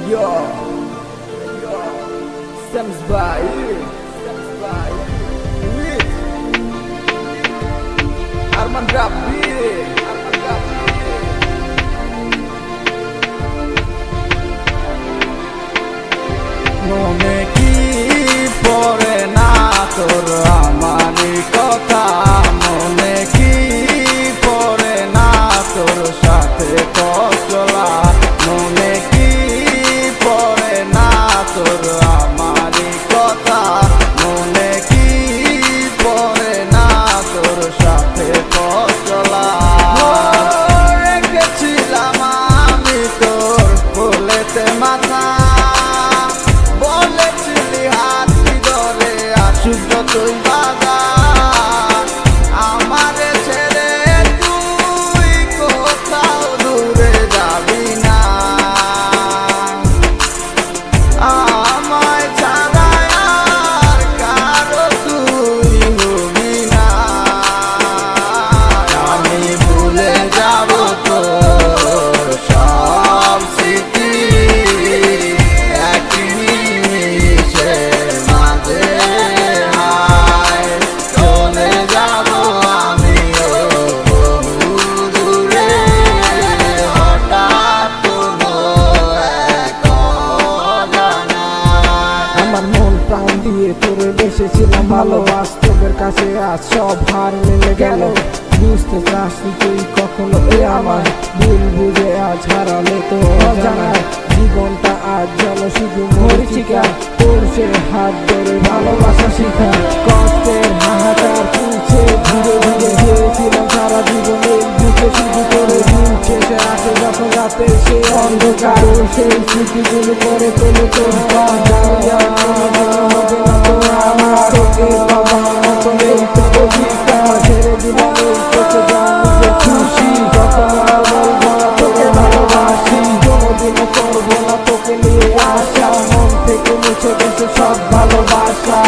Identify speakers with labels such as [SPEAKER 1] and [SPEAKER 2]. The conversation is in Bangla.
[SPEAKER 1] Yo, Sams by with Arman Rabbi. মনে কি পড়ে না তোর আমারই কথা, মনে কি পড়ে না তোর সাথে চলা, মনে কি পড়ে না তোর আমারই কথা, মনে কি পড়ে না তোর সাথে চলা। রেখেছিলাম আমি তোর বলেতে মাথা, যতই বাধা আমারে ছেড়ে তুই কোথাও দূরে যাবি না, আমায় ছাড়া আর কারো তুই হবি না। আমি ভুলে যাব তোর সব স্মৃতি একই নিমিষের মাঝে, তোরে বেসেছিলাম ভালো, বাস্তবের কাছে আজ সব হার মিলে গেল। বুঝতে চাসনি তুই কখনো এ আমার ভুল বুঝে আজ হারালে তো অজানায় জীবনটা আজ যেন শুধু মরিচিকা, তোর সে হাত ধরে ভালোবাসা শিখা, কষ্টের হাহাকার তুলছে ধীরে ধীরে, হয়েছিলাম সারা জীবনের বুকে শুধু করে দিন শেষে আসে যখন রাতে সে অন্ধকার, সেই স্মৃতিগুলো করে তোলে তোর ছেড়ে দিলাম তোকে জানি খুশি, যখন বলবো না তোকে ভালোবাসি, কোনোদিনও করবো না তোকে নিয়ে আসা, মন থেকে মুছে গেছে সব ভালোবাসা।